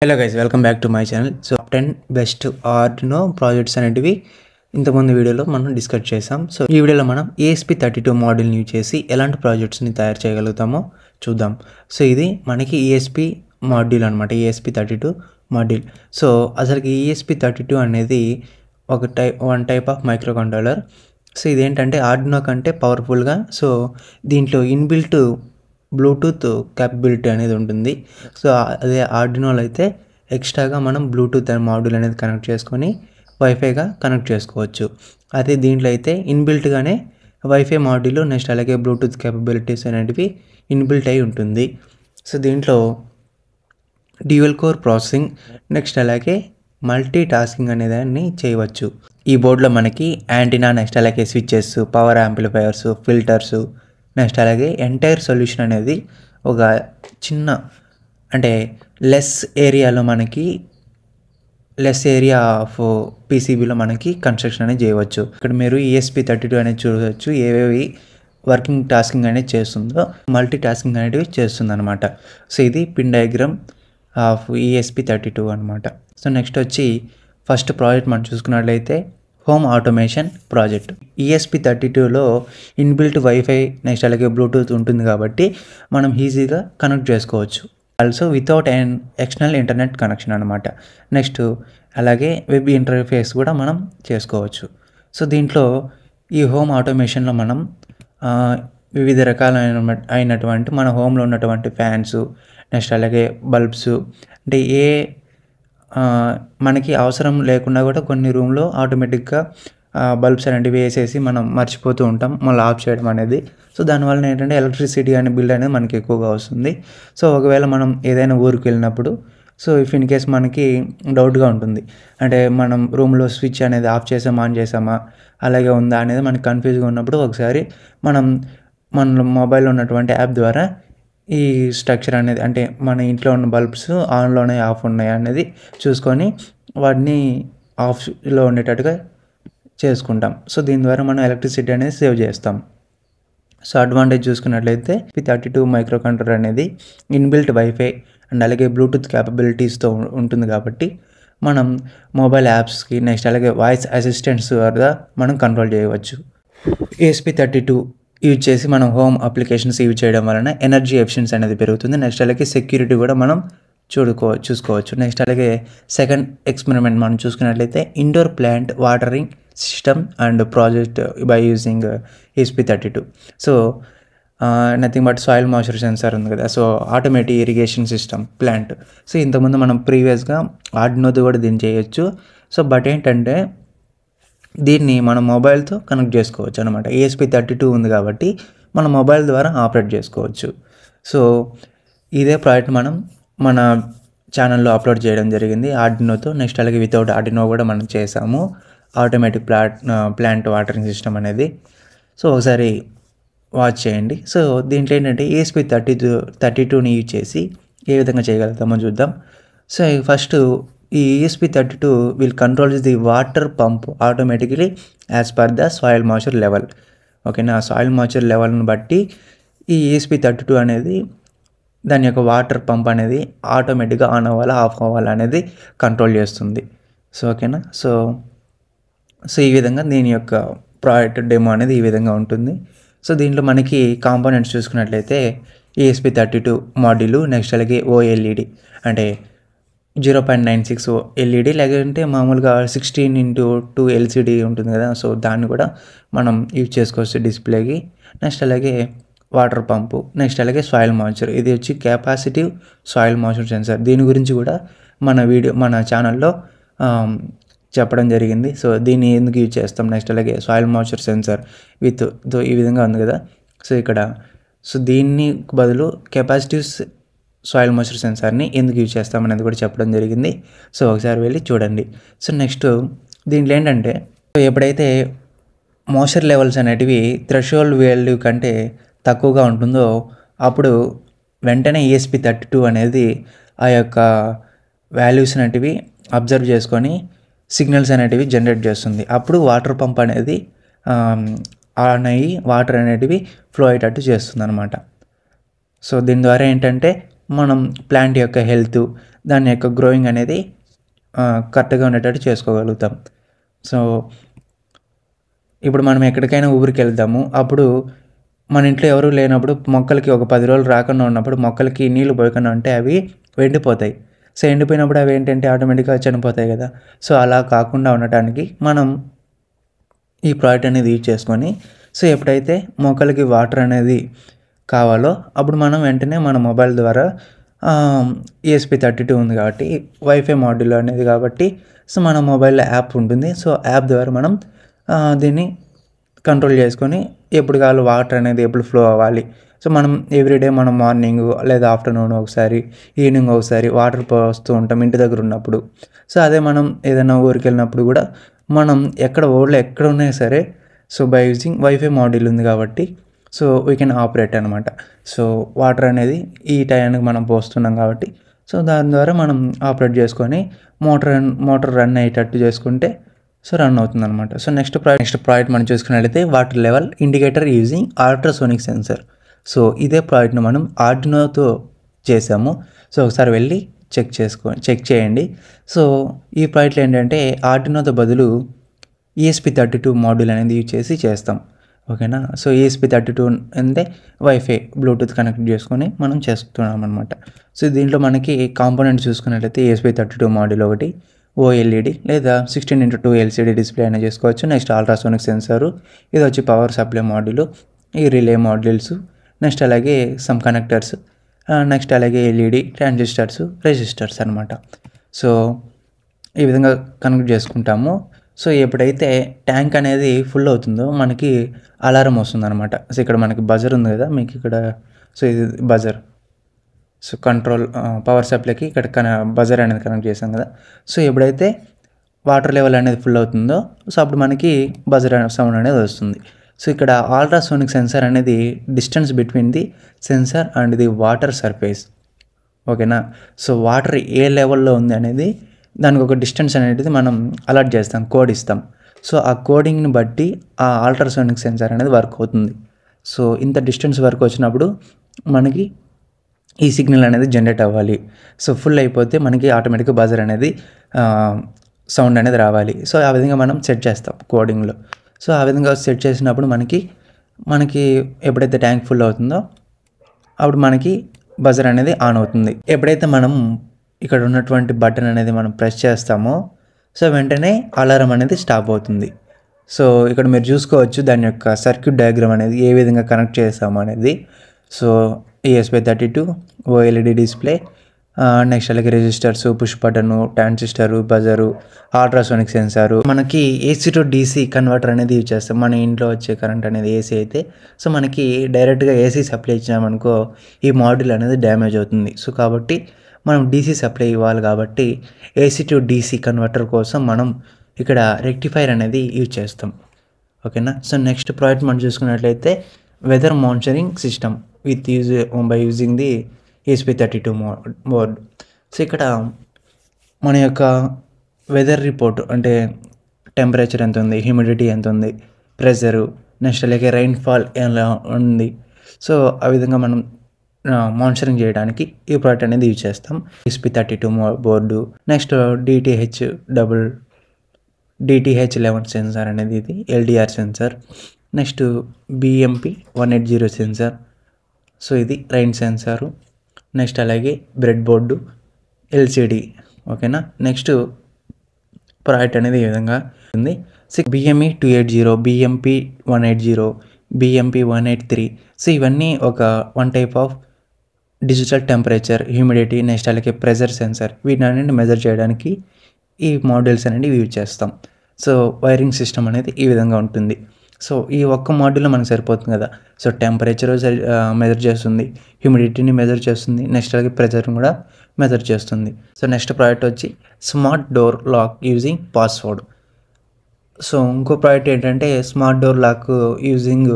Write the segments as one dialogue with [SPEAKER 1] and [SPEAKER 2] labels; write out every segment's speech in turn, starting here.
[SPEAKER 1] Hello guys, welcome back to my channel. So 10 best Arduino projects అనేటివి ఇంతకుముందు వీడియోలో మనం డిస్కస్ చేసాం. సో ఈ వీడియోలో మనం ESP32 మోడల్ని యూజ్ చేసి ఎలాంటి ప్రాజెక్ట్స్ని తయారు చేయగలుగుతామో చూద్దాం. సో ఇది మనకి ESP మాడ్యూల్ అనమాట, ESP32 మాడ్యూల్. సో అసలుకి ESP32 అనేది one type of micro controller. So ఇదేంటంటే ఆర్డినో కంటే పవర్ఫుల్గా, సో దీంట్లో ఇన్బిల్ట్ బ్లూటూత్ క్యాపబిలిటీ అనేది ఉంటుంది. సో అదే ఆర్డినోలో అయితే ఎక్స్ట్రాగా మనం బ్లూటూత్ మాడ్యూల్ అనేది కనెక్ట్ చేసుకొని వైఫైగా కనెక్ట్ చేసుకోవచ్చు. అదే దీంట్లో అయితే ఇన్బిల్ట్గానే వైఫై మాడ్యూల్, నెక్స్ట్ అలాగే బ్లూటూత్ క్యాపబిలిటీస్ అనేటివి ఇన్బిల్ట్ అయి ఉంటుంది. సో దీంట్లో డ్యూయల్ కోర్ ప్రాసెసింగ్, నెక్స్ట్ అలాగే మల్టీ టాస్కింగ్ అనేదాన్ని చేయవచ్చు. ఈ బోర్డులో మనకి యాంటీనా, నెక్స్ట్ అలాగే switches, power amplifiers, filters, next అలాగే ఎంటైర్ సొల్యూషన్ అనేది ఒక చిన్న అంటే లెస్ ఏరియా ఆఫ్ పీసీబీలో మనకి కన్స్ట్రక్షన్ అనేది చేయవచ్చు. ఇక్కడ మీరు ESP32 అనేది చూడవచ్చు, ఏవేవి వర్కింగ్ టాస్కింగ్ అనేది చేస్తుందో, మల్టీ టాస్కింగ్ అనేటివి చేస్తుంది అనమాట. సో ఇది పిన్ డయాగ్రామ్ ఆఫ్ ESP32 అనమాట. సో నెక్స్ట్ వచ్చి ఫస్ట్ ప్రాజెక్ట్ మనం చూసుకున్నట్లయితే హోమ్ ఆటోమేషన్ ప్రాజెక్ట్. ESP32లో ఇన్బిల్ట్ వైఫై, నెక్స్ట్ అలాగే బ్లూటూత్ ఉంటుంది కాబట్టి మనం ఈజీగా కనెక్ట్ చేసుకోవచ్చు. Also without and external internet connection అనమాట. నెక్స్ట్ అలాగే వెబ్ ఇంటర్ఫేస్ కూడా మనం చేసుకోవచ్చు. సో దీంట్లో ఈ హోమ్ ఆటోమేషన్లో మనం వివిధ రకాలైనటువంటి మన హోమ్లో ఉన్నటువంటి ఫ్యాన్స్, నెక్స్ట్ అలాగే బల్బ్స్, అంటే మనకి అవసరం లేకుండా కూడా కొన్ని రూమ్లో ఆటోమేటిక్గా బల్బ్స్ అనేవి వేసేసి మనం మర్చిపోతూ ఉంటాం, మళ్ళీ ఆఫ్ చేయడం అనేది. సో దానివల్ల ఏంటంటే ఎలక్ట్రిసిటీ అనే బిల్ అనేది మనకి ఎక్కువగా వస్తుంది. సో ఒకవేళ మనం ఏదైనా ఊరికి వెళ్ళినప్పుడు, సో ఇఫ్ ఇన్ కేస్ మనకి డౌట్గా ఉంటుంది, అంటే మనం రూమ్లో స్విచ్ అనేది ఆఫ్ చేసామా ఆన్ చేసామా అలాగే ఉందా అనేది మనకి కన్ఫ్యూజ్గా ఉన్నప్పుడు ఒకసారి మన మొబైల్లో ఉన్నటువంటి యాప్ ద్వారా ఈ స్ట్రక్చర్ అనేది, అంటే మన ఇంట్లో ఉన్న బల్బ్స్ ఆన్లోనే ఆఫ్ ఉన్నాయా అనేది చూసుకొని వాటిని ఆఫ్లో ఉండేటట్టుగా చేసుకుంటాం. సో దీని ద్వారా మనం ఎలక్ట్రిసిటీ అనేది సేవ్ చేస్తాం. సో అడ్వాంటేజ్ చూసుకున్నట్లయితే ESP32 మైక్రో కంట్రోలర్ అనేది ఇన్బిల్ట్ వైఫై అండ్ అలాగే బ్లూటూత్ క్యాపబిలిటీస్తో ఉంటుంది కాబట్టి మనం మొబైల్ యాప్స్కి, నెక్స్ట్ అలాగే వాయిస్ అసిస్టెంట్స్ ద్వారా మనం కంట్రోల్ చేయవచ్చు. ESP32 యూజ్ చేసి మనం హోమ్ అప్లికేషన్స్ యూజ్ చేయడం వలన ఎనర్జీ ఎఫిషియన్సీ అనేది పెరుగుతుంది. నెక్స్ట్ అలాగే సెక్యూరిటీ కూడా మనం చూసుకోవచ్చు. నెక్స్ట్ అలాగే సెకండ్ ఎక్స్పెరిమెంట్ మనం చూసుకున్నట్లయితే indoor plant watering system and project by using ESP32. So nothing but soil moisture sensor ఉంది కదా, so automatic irrigation system plant. So ఇంతకుముందు మనం ప్రీవియస్గా ఆర్డినోతో కూడా దీన్ని చేయొచ్చు. సో బట్ ఏంటంటే దీన్ని మన మొబైల్తో కనెక్ట్ చేసుకోవచ్చు అనమాట. ESP32 ఉంది కాబట్టి మన మొబైల్ ద్వారా ఆపరేట్ చేసుకోవచ్చు. సో ఇదే ప్రాజెక్ట్ మనం మన ఛానల్లో అప్లోడ్ చేయడం జరిగింది ఆర్డినోతో. నెక్స్ట్ అలాగే వితౌట్ ఆర్డినో కూడా మనం చేసాము, ఆటోమేటిక్ ప్లాంట్ వాటరింగ్ సిస్టమ్ అనేది. సో ఒకసారి వాచ్ చేయండి. సో దీంట్లో ఏంటంటే ESP32ని యూజ్ చేసి ఏ విధంగా చేయగలుగుతామో చూద్దాం. సో ఫస్ట్ ఈ ESP32 will controls the water pump automatically as per the soil moisture level. ఓకేనా, సాయిల్ మాయిశ్చర్ లెవెల్ని బట్టి ఈ ESP32 అనేది దాని యొక్క వాటర్ పంప్ అనేది ఆటోమేటిక్గా ఆన్ అవ్వాలా ఆఫ్ అవ్వాలా అనేది కంట్రోల్ చేస్తుంది. సో ఓకేనా, సో ఈ విధంగా దీని యొక్క ప్రాజెక్ట్ డెమో అనేది ఈ విధంగా ఉంటుంది. సో దీంట్లో మనకి కాంపోనెంట్స్ చూసుకున్నట్లయితే ESP32 మాడ్యూల్, నెక్స్ట్ అలాగే OLED అంటే 0.96 LED, లేదంటే మామూలుగా 16:2 LCD ఉంటుంది కదా, సో దాన్ని కూడా మనం యూజ్ చేసుకోవచ్చు డిస్ప్లేకి. నెక్స్ట్ అలాగే వాటర్ పంపు, నెక్స్ట్ అలాగే సాయిల్ మాయిశ్చర్, ఇది వచ్చి కెపాసిటివ్ సాయిల్ మాయిశ్చర్ సెన్సార్. దీని గురించి కూడా మన ఛానల్లో చెప్పడం జరిగింది. సో దీన్ని ఎందుకు యూజ్ చేస్తాం, నెక్స్ట్ అలాగే సాయిల్ మాయిశ్చర్ సెన్సార్ ఈ విధంగా ఉంది కదా, సో ఇక్కడ దీన్ని బదులు కెపాసిటివ్ సాయిల్ మాయిశ్చర్ సెన్సార్ని ఎందుకు యూజ్ చేస్తామనేది కూడా చెప్పడం జరిగింది. సో ఒకసారి వెళ్ళి చూడండి. సో నెక్స్ట్ దీంట్లో ఏంటంటే ఎప్పుడైతే మాయిశ్చర్ లెవెల్స్ అనేటివి థ్రెషోల్డ్ వాల్యూ కంటే తక్కువగా ఉంటుందో అప్పుడు వెంటనే ESP32 అనేది ఆ యొక్క వాల్యూస్ అనేటివి అబ్జర్వ్ చేసుకొని సిగ్నల్స్ అనేటివి జనరేట్ చేస్తుంది. అప్పుడు వాటర్ పంప్ అనేది ఆన్ అయ్యి వాటర్ అనేటివి ఫ్లో అయ్యేటట్టు చేస్తుంది అనమాట. సో దీని ద్వారా ఏంటంటే మనం ప్లాంట్ యొక్క హెల్త్, దాని యొక్క గ్రోయింగ్ అనేది కరెక్ట్గా ఉండేటట్టు చేసుకోగలుగుతాం. సో ఇప్పుడు మనం ఎక్కడికైనా ఊరికి వెళ్తాము, అప్పుడు మన ఇంట్లో ఎవరు లేనప్పుడు మొక్కలకి ఒక 10 రోజులు రాకుండా ఉన్నప్పుడు మొక్కలకి నీళ్లు పోయకుండా ఉంటే అవి ఎండిపోతాయి. సో ఎండిపోయినప్పుడు అవి ఏంటంటే ఆటోమేటిక్గా చనిపోతాయి కదా. సో అలా కాకుండా ఉండటానికి మనం ఈ ప్రోడక్ట్ అనేది యూజ్ చేసుకొని, సో ఎప్పుడైతే మొక్కలకి వాటర్ అనేది కావాలో అప్పుడు మనం వెంటనే మన మొబైల్ ద్వారా ESP32 ఉంది కాబట్టి వైఫై మాడ్యూల్ అనేది కాబట్టి, సో మన మొబైల్లో యాప్ ఉంటుంది. సో యాప్ ద్వారా మనం దీన్ని కంట్రోల్ చేసుకొని ఎప్పుడు కావాలి వాటర్ అనేది ఎప్పుడు ఫ్లో అవ్వాలి, సో మనం ఎవ్రీడే మనం మార్నింగ్ లేదా ఆఫ్టర్నూన్ ఒకసారి, ఈవినింగ్ ఒకసారి వాటర్ పోస్తూ ఉంటాం ఇంటి దగ్గర ఉన్నప్పుడు. సో అదే మనం ఏదైనా ఊరికి వెళ్ళినప్పుడు కూడా మనం ఊళ్ళో ఎక్కడ ఉన్నా సరే, so by using wifi module ఉంది కాబట్టి సో వీ కెన్ ఆపరేట్ అనమాట. సో వాటర్ అనేది ఈ టైంకి మనం పోస్తున్నాం కాబట్టి, సో దాని ద్వారా మనం ఆపరేట్ చేసుకొని మోటార్ రన్ అయ్యేటట్టు చేసుకుంటే సో రన్ అవుతుంది అనమాట. సో నెక్స్ట్ ప్రాజెక్ట్ మనం చూసుకున్నట్లయితే water level indicator using ultrasonic sensor. So ఇదే ప్రాజెక్ట్ని మనం ఆర్డినోతో చేసాము. సో ఒకసారి వెళ్ళి చెక్ చేయండి. సో ఈ ప్రాజెక్ట్లో ఏంటంటే ఆర్డినోతో బదులు ESP32 మాడ్యూల్ అనేది యూజ్ చేసి చేస్తాం. ఓకేనా. సో ESP32 అంటే వైఫై బ్లూటూత్ కనెక్ట్ చేసుకొని మనం చేస్తున్నాం అనమాట. సో దీంట్లో మనకి కాంపోనెంట్ చూసుకున్నట్లయితే ESP32 మాడ్యూల్ ఒకటి, OLED లేదా 16:2 LCD డిస్ప్లే అయినా చేసుకోవచ్చు. నెక్స్ట్ అల్ట్రాసోనిక్ సెన్సారు, ఇది వచ్చి పవర్ సప్లై మాడ్యూల్, ఈ రిలే మాడ్యూల్స్, నెక్స్ట్ అలాగే సమ్ కనెక్టర్స్, నెక్స్ట్ అలాగే LED ట్రాన్సిస్టర్స్, రెసిస్టర్స్ అనమాట. సో ఈ విధంగా కనెక్ట్ చేసుకుంటాము. సో ఎప్పుడైతే ట్యాంక్ అనేది ఫుల్ అవుతుందో మనకి అలారం వస్తుంది అనమాట. సో ఇక్కడ మనకి బజర్ ఉంది కదా మీకు ఇక్కడ, సో ఇది బజర్. సో కంట్రోల్ పవర్ సప్లైకి ఇక్కడ బజర్ అనేది కనెక్ట్ చేసాం కదా. సో ఎప్పుడైతే వాటర్ లెవెల్ అనేది ఫుల్ అవుతుందో సో అప్పుడు మనకి బజర్ సౌండ్ అనేది వస్తుంది. సో ఇక్కడ అల్ట్రాసోనిక్ సెన్సార్ అనేది distance between the censor and the water surface. ఓకేనా. సో వాటర్ ఏ లెవెల్లో ఉంది అనేది దానికి ఒక డిస్టెన్స్ అనేది మనం అలర్ట్ చేస్తాం, కోడ్ ఇస్తాం. సో ఆ కోడింగ్ని బట్టి ఆ అల్ట్రాసోనిక్ సెన్సార్ అనేది వర్క్ అవుతుంది. సో ఇంత డిస్టెన్స్ వరకు వచ్చినప్పుడు మనకి ఈ సిగ్నల్ అనేది జనరేట్ అవ్వాలి. సో ఫుల్ అయిపోతే మనకి ఆటోమేటిక్గా బజర్ అనేది సౌండ్ అనేది రావాలి. సో ఆ విధంగా మనం సెట్ చేస్తాం కోడింగ్లో. సో ఆ విధంగా సెట్ చేసినప్పుడు మనకి ఎప్పుడైతే ట్యాంక్ ఫుల్ అవుతుందో అప్పుడు మనకి బజర్ అనేది ఆన్ అవుతుంది. ఎప్పుడైతే మనం ఇక్కడ ఉన్నటువంటి బటన్ అనేది మనం ప్రెస్ చేస్తామో సో వెంటనే అలారం అనేది స్టాప్ అవుతుంది. సో ఇక్కడ మీరు చూసుకోవచ్చు దాని యొక్క సర్క్యూట్ డయాగ్రామ్ అనేది ఏ విధంగా కనెక్ట్ చేస్తాము అనేది. So ESP32 OLED display, next అలాగే resistors, push button, transistor, buzzer, ultrasonic sensor. మనకి AC to DC కన్వర్టర్ అనేది యూజ్ చేస్తాం. మన ఇంట్లో వచ్చే కరెంట్ అనేది AC అయితే సో మనకి డైరెక్ట్గా AC సప్లై ఇచ్చినామనుకో ఈ మాడ్యూల్ అనేది డ్యామేజ్ అవుతుంది. సో కాబట్టి మనం DC సప్లై ఇవ్వాలి కాబట్టి AC to DC కన్వర్టర్ కోసం మనం ఇక్కడ రెక్టిఫైర్ అనేది యూజ్ చేస్తాం. ఓకేనా. సో నెక్స్ట్ ప్రాజెక్ట్ మనం చూసుకున్నట్లయితే weather monitoring system by using the ESP32 board. So ఇక్కడ మన యొక్క వెదర్ రిపోర్ట్ అంటే టెంపరేచర్ ఎంత ఉంది, హ్యూమిడిటీ ఎంత ఉంది, ప్రెషరు, నెక్స్ట్ అలాగే రైన్ఫాల్ ఎలా ఉంది, సో ఆ విధంగా మనం మానిటరింగ్ చేయడానికి ఈ ప్రోడక్ట్ అనేది యూజ్ చేస్తాం. ESP32 board, next DTH11 censor అనేది ఇది LDR sensor, next BMP180 sensor, so ఇది రైన్ సెన్సారు, నెక్స్ట్ అలాగే బ్రెడ్ బోర్డు, LCD. ఓకేనా. నెక్స్ట్ ప్రోడక్ట్ అనేది ఈ విధంగా ఉంది. BME280, BMP180, BMP183. సో ఇవన్నీ one type of digital temperature, humidity, next అలాగే ప్రెషర్ సెన్సార్, వీటిని మెజర్ చేయడానికి ఈ మాడ్యూల్స్ అనేవి యూజ్ చేస్తాం. సో వైరింగ్ సిస్టమ్ అనేది ఈ విధంగా ఉంటుంది. సో ఈ ఒక్క మాడ్యూల్లో మనకు సరిపోతుంది కదా. సో టెంపరేచర్ మెజర్ చేస్తుంది, హ్యూమిడిటీని మెజర్ చేస్తుంది, నెక్స్ట్ అలాగే ప్రెషర్ని కూడా మెజర్ చేస్తుంది. సో నెక్స్ట్ ప్రాజెక్ట్ వచ్చి smart door lock using password. So ఇంకో ప్రాజెక్ట్ ఏంటంటే స్మార్ట్ డోర్ లాక్ యూజింగ్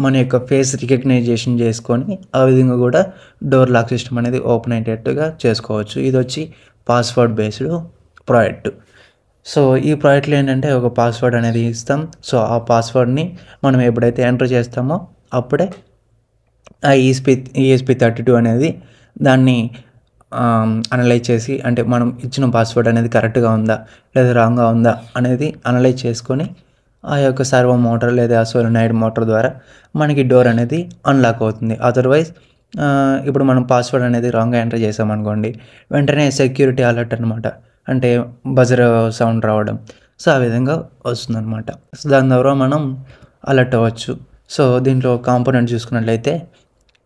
[SPEAKER 1] మన యొక్క ఫేస్ రికగ్నైజేషన్ చేసుకొని ఆ విధంగా కూడా డోర్ లాక్ సిస్టమ్ అనేది ఓపెన్ అయ్యేటట్టుగా చేసుకోవచ్చు. ఇది వచ్చి పాస్వర్డ్ బేస్డ్ ప్రాజెక్ట్. సో ఈ ప్రాజెక్ట్లో ఏంటంటే ఒక పాస్వర్డ్ అనేది ఇస్తాం. సో ఆ పాస్వర్డ్ని మనం ఎప్పుడైతే ఎంటర్ చేస్తామో అప్పుడే ఆ ESP32 అనేది దాన్ని అనలైజ్ చేసి అంటే మనం ఇచ్చిన పాస్వర్డ్ అనేది కరెక్ట్గా ఉందా లేదా రాంగ్గా ఉందా అనేది అనలైజ్ చేసుకొని ఆ యొక్క సర్వో మోటార్ లేదా సోలనాయిడ్ మోటార్ ద్వారా మనకి డోర్ అనేది అన్లాక్ అవుతుంది. అదర్వైజ్ ఇప్పుడు మనం పాస్వర్డ్ అనేది రాంగ్గా ఎంటర్ చేసామనుకోండి, వెంటనే సెక్యూరిటీ అలర్ట్ అనమాట, అంటే బజర్ సౌండ్ రావడం. సో ఆ విధంగా వస్తుందన్నమాట. సో దాని ద్వారా మనం అలర్ట్ అవ్వచ్చు. సో దీంట్లో కాంపోనెంట్ చూసుకున్నట్లయితే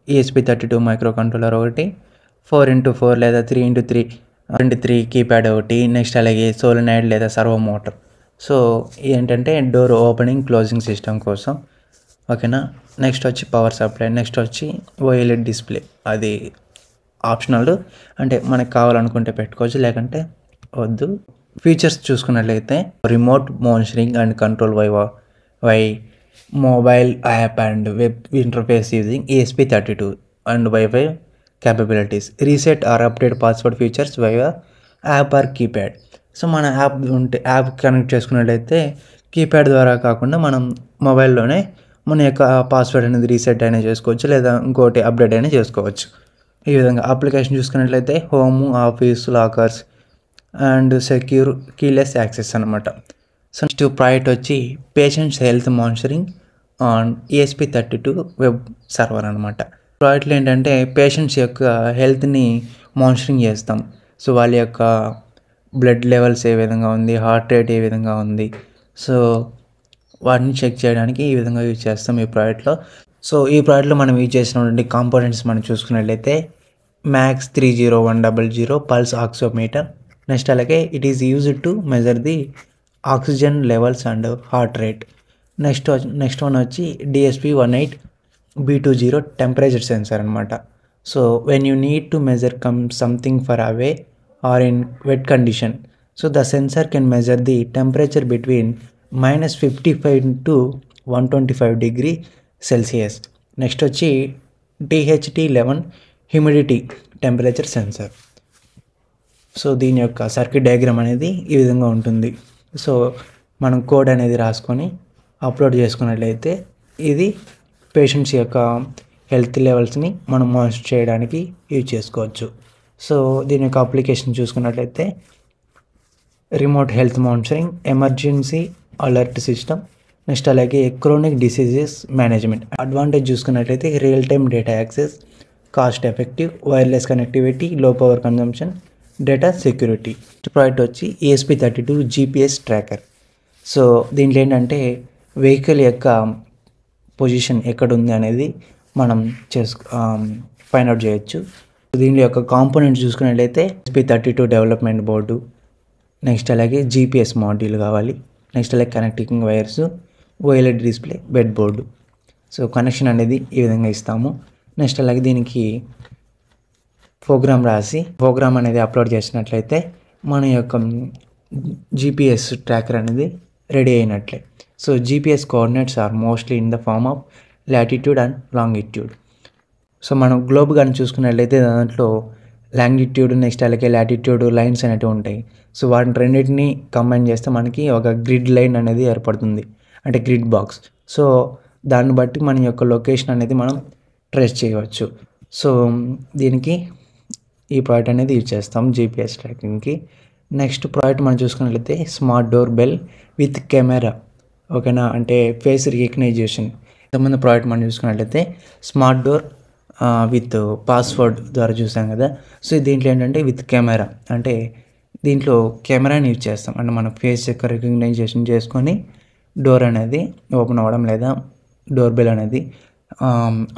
[SPEAKER 1] ESP32 మైక్రో కంట్రోలర్ ఒకటి, 4x4 లేదా 3x3 23 కీప్యాడ్ ఒకటి, నెక్స్ట్ అలాగే సోలనాయిడ్ లేదా సర్వో మోటార్. సో ఏంటంటే డోర్ ఓపెనింగ్ క్లోజింగ్ సిస్టమ్ కోసం, ఓకేనా. నెక్స్ట్ వచ్చి పవర్ సప్లై, నెక్స్ట్ వచ్చి OLED డిస్ప్లే, అది ఆప్షనల్, అంటే మనకు కావాలనుకుంటే పెట్టుకోవచ్చు లేకంటే వద్దు. ఫీచర్స్ చూసుకున్నట్లయితే remote monitoring and control via mobile app and web interface using ESP32 and wifi capabilities, reset or update password features via app or keypad. So మన యాప్ కనెక్ట్ చేసుకున్నట్లయితే కీప్యాడ్ ద్వారా కాకుండా మనం మొబైల్లోనే మన యొక్క పాస్వర్డ్ అనేది రీసెట్ అయినా చేసుకోవచ్చు లేదా ఇంకోటి అప్డేట్ అయినా చేసుకోవచ్చు. ఈ విధంగా అప్లికేషన్ చూసుకున్నట్లయితే home, office, lockers and secure keyless access అనమాట. సో నెక్స్ట్ ప్రాజెక్ట్ వచ్చి patients health monitoring on ESP32 web server అనమాట. ప్రాజెక్ట్లో ఏంటంటే పేషెంట్స్ యొక్క హెల్త్ని మానిటరింగ్ చేస్తాం. సో వాళ్ళ యొక్క బ్లడ్ లెవెల్స్ ఏ విధంగా ఉంది, హార్ట్ రేట్ ఏ విధంగా ఉంది, సో వాటిని చెక్ చేయడానికి ఈ విధంగా యూజ్ చేస్తాం ఈ ప్రాజెక్ట్లో. సో ఈ ప్రాజెక్ట్లో మనం యూజ్ చేసినటువంటి కాంపోనెంట్స్ మనం చూసుకున్నట్లయితే మ్యాక్స్ 30100 పల్స్ ఆక్సిమీటర్. నెక్స్ట్ అలాగే it is used to measure the oxygen levels and heart rate. Next one వచ్చి DSP-18B20 టెంపరేచర్ సెన్సార్ అనమాట. So when you need to measure something far away or in wet condition, so the sensor can measure the temperature between -55 to 125 degree Celsius. Next వచ్చి DHT11 humidity temperature sensor. So దీని యొక్క circuit diagram అనేది ఈ విధంగా ఉంటుంది. So మనం code అనేది రాసుకొని అప్లోడ్ చేసుకున్నట్లయితే ఇది పేషెంట్స్ యొక్క హెల్త్ లెవెల్స్ని మనం మానిటర్ చేయడానికి యూజ్ చేసుకోవచ్చు. సో దీని యొక్క అప్లికేషన్ చూసుకున్నట్లయితే remote health monitoring, emergency alert system, next అలాగే క్రోనిక్ డిసీజెస్ మేనేజ్మెంట్. అడ్వాంటేజ్ చూసుకున్నట్లయితే real time data access, cost effective, wireless connectivity, low power consumption, data security. Project వచ్చి ESP32 GPS ట్రాకర్. సో దీంట్లో ఏంటంటే vehicle యొక్క position ఎక్కడ ఉంది అనేది మనం ఫైండ్ అవుట్ చేయొచ్చు. దీని యొక్క కాంపోనెంట్స్ చూసుకున్నట్లయితే ESP32 డెవలప్మెంట్ బోర్డు, నెక్స్ట్ అలాగే GPS మాడ్యూల్ కావాలి, నెక్స్ట్ అలాగే connecting wires, OLED display, bed board. So connection అనేది ఈ విధంగా ఇస్తాము. నెక్స్ట్ అలాగే దీనికి ప్రోగ్రామ్ అనేది అప్లోడ్ చేసినట్లయితే మన యొక్క GPS ట్రాకర్ అనేది రెడీ అయినట్లే. So GPS coordinates are mostly in the form of latitude and longitude. So మనం గ్లోబ్ కానీ చూసుకున్నట్లయితే దాంట్లో లాంగిట్యూడ్, నెక్స్ట్ అలాగే లాటిట్యూడ్ లైన్స్ అనేవి ఉంటాయి. సో వాటిని రెండింటిని కంబైన్ చేస్తే మనకి ఒక గ్రిడ్ లైన్ అనేది ఏర్పడుతుంది, అంటే గ్రిడ్ బాక్స్. సో దాన్ని బట్టి మన యొక్క లొకేషన్ అనేది మనం ట్రేస్ చేయవచ్చు. సో దీనికి ఈ ప్రాజెక్ట్ అనేది యూజ్ చేస్తాం GPS ట్రాకింగ్కి. నెక్స్ట్ ప్రాజెక్ట్ మనం చూసుకున్నట్లయితే smart door bell with camera, ఓకేనా, అంటే ఫేస్ రికగ్నైజేషన్. ఇంతకుముందు ప్రాజెక్ట్ మనం చూసుకున్నట్లయితే స్మార్ట్ డోర్ విత్ పాస్వర్డ్ ద్వారా చూసాం కదా. సో దీంట్లో ఏంటంటే విత్ కెమెరా, అంటే దీంట్లో కెమెరాని యూజ్ చేస్తాం, అంటే మన ఫేస్ యొక్క రికగ్నైజేషన్ చేసుకొని డోర్ అనేది ఓపెన్ అవ్వడం లేదా డోర్ బెల్ అనేది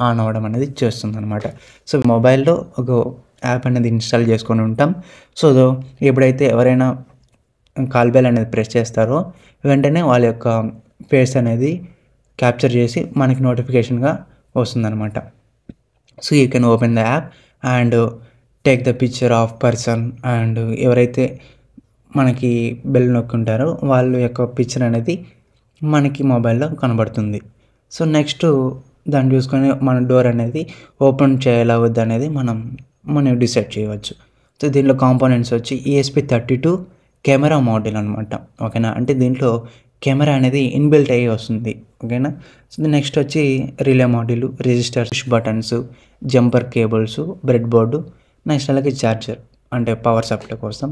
[SPEAKER 1] ఆన్ అవ్వడం అనేది చేస్తుంది అనమాట. సో మొబైల్లో ఒక యాప్ అనేది ఇన్స్టాల్ చేసుకొని ఉంటాం. సో ఎప్పుడైతే ఎవరైనా కాల్ బెల్ అనేది ప్రెస్ చేస్తారో వెంటనే వాళ్ళ యొక్క ఫేస్ అనేది క్యాప్చర్ చేసి మనకి నోటిఫికేషన్గా వస్తుందన్నమాట. So you can open the app and take the picture of person, and ఎవరైతే మనకి బెల్ నొక్కుంటారో వాళ్ళ యొక్క పిక్చర్ అనేది మనకి మొబైల్లో కనబడుతుంది. సో నెక్స్ట్ దాన్ని చూసుకొని మన డోర్ అనేది ఓపెన్ చేయాలా వద్దు అనేది మనం డిసైడ్ చేయవచ్చు. సో దీంట్లో కాంపోనెంట్స్ వచ్చి ESP32 కెమెరా మోడల్ అనమాట, ఓకేనా, అంటే దీంట్లో కెమెరా అనేది ఇన్బిల్ట్ అయ్యి వస్తుంది, ఓకేనా. సో నెక్స్ట్ వచ్చి relay model, registers, buttons, jumper cables, bread board, next అలాగే ఛార్జర్ అంటే పవర్ సప్లై కోసం.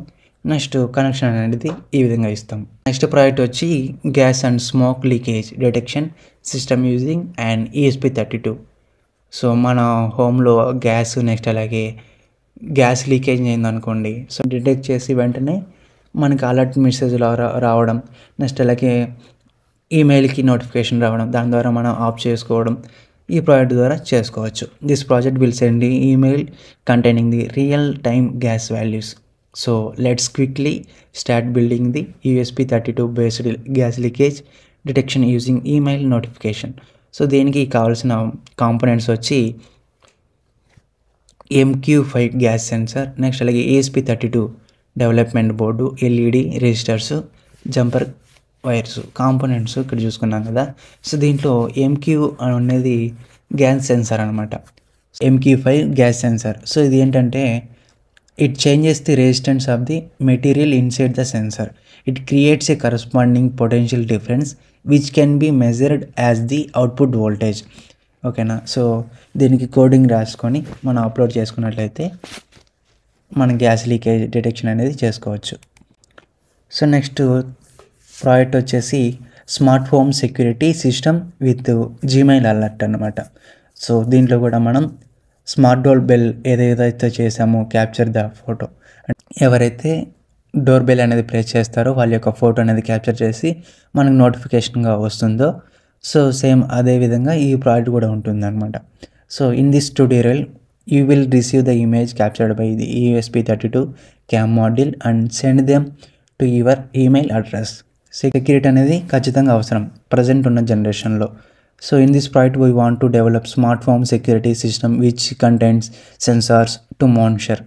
[SPEAKER 1] నెక్స్ట్ కనెక్షన్ అనేది ఈ విధంగా ఇస్తాం. నెక్స్ట్ ప్రాజెక్ట్ వచ్చి gas and smoke leakage detection system using and ESP32. So మన హోమ్లో గ్యాస్ నెక్స్ట్ అలాగే గ్యాస్ లీకేజ్ అయిందనుకోండి, సో డిటెక్ట్ చేసి వెంటనే మనకి అలర్ట్ మెసేజ్ రావడం, నెక్స్ట్ అలాగే ఈమెయిల్కి నోటిఫికేషన్ రావడం, దాని ద్వారా మనం ఆఫ్ చేసుకోవడం ఈ ప్రాజెక్ట్ ద్వారా చేసుకోవచ్చు. This project will send the email containing the real time gas values. So let's quickly start building the ESP32 based gas leakage detection using email notification. So దీనికి కావాల్సిన కాంపోనెంట్స్ వచ్చి MQ5 గ్యాస్ సెన్సార్, నెక్స్ట్ అలాగే ESP32 development board, LED registers, jumper wires components ఇక్కడ చూసుకున్నాం కదా. So దీంట్లో MQ అనేది gas sensor అనమాట. MQ5 gas sensor. సో ఇది ఏంటంటే it changes the resistance of the material inside the sensor. It creates a corresponding potential difference which can be measured as the output voltage. ఓకేనా. So దీనికి coding రాసుకొని మనం upload చేసుకున్నట్లయితే మనం gas leakage detection అనేది చేసుకోవచ్చు. సో నెక్స్ట్ ప్రాజెక్ట్ వచ్చేసి smart home security system with Gmail alert అనమాట. సో దీంట్లో కూడా మనం స్మార్ట్ డోర్ బెల్ ఏదైతే చేసామో క్యాప్చర్ ద ఫోటో, ఎవరైతే డోర్ బెల్ అనేది ప్రెస్ చేస్తారో వాళ్ళ యొక్క ఫోటో అనేది క్యాప్చర్ చేసి మనకు నోటిఫికేషన్గా వస్తుందో, సో సేమ్ అదే విధంగా ఈ ప్రాజెక్ట్ కూడా ఉంటుందన్నమాట. So in this tutorial you will receive the image captured by the ESP32 cam module and send them to your email address. Security అనేది ఖచ్చితంగా అవసరం ప్రజెంట్ ఉన్న జనరేషన్లో. So in this project we want to develop smart home security system which contains sensors to monitor.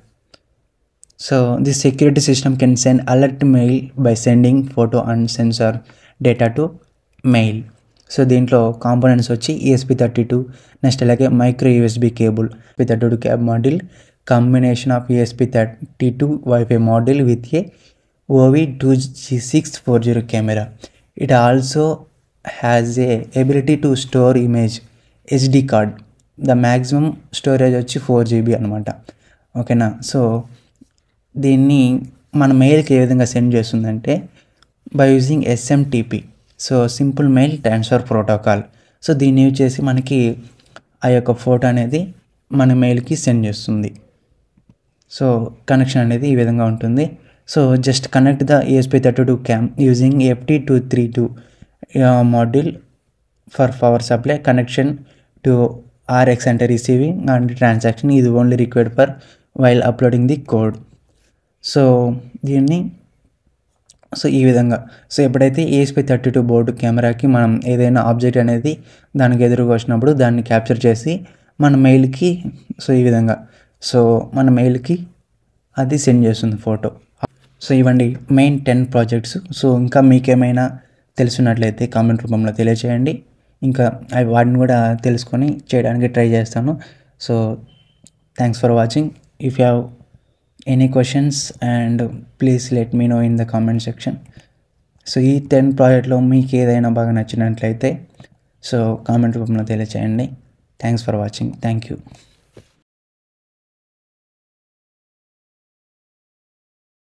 [SPEAKER 1] So this security system can send alert mail by sending photo and sensor data to mail. So దీంట్లో components వచ్చి ESP32, next అలాగే micro USB cable, ESP32 cab module, combination of ESP32 wifi module with a OV2G640 camera. It also has a ability to store image SD card. The maximum storage వచ్చి 4 GB అనమాట. ఓకేనా. So దీన్ని మన మెయిల్కి ఏ విధంగా send చేస్తుందంటే by using SMTP, so simple mail transfer protocol. So దీన్ని use చేసి మనకి ఆ యొక్క ఫోటో అనేది మన మెయిల్కి సెండ్ చేస్తుంది. సో కనెక్షన్ అనేది ఈ విధంగా ఉంటుంది. So just connect the ESP32 cam using FT232 module for power supply connection to RX అంటే రిసీవింగ్ అండ్ ట్రాన్సాక్షన్. ఇది only required for while uploading the code. So దీన్ని ఈ విధంగా ఎప్పుడైతే ESP32 బోర్డు కెమెరాకి మనం ఏదైనా ఆబ్జెక్ట్ అనేది దానికి ఎదురుగా వచ్చినప్పుడు దాన్ని క్యాప్చర్ చేసి మన మెయిల్కి ఈ విధంగా మన మెయిల్కి అది సెండ్ చేస్తుంది ఫోటో. సో ఇవ్వండి మెయిన్ 10 ప్రాజెక్ట్స్. సో ఇంకా మీకేమైనా తెలుసున్నట్లయితే కామెంట్ రూపంలో తెలియచేయండి. ఇంకా వాటిని కూడా తెలుసుకొని చేయడానికి ట్రై చేస్తాను. So thanks for watching. If you have any questions and please let me know in the comment section. So ఈ 10 ప్రాజెక్ట్లో మీకు ఏదైనా బాగా నచ్చినట్లయితే కామెంట్ రూపంలో తెలియచేయండి. Thanks for watching. Thank you.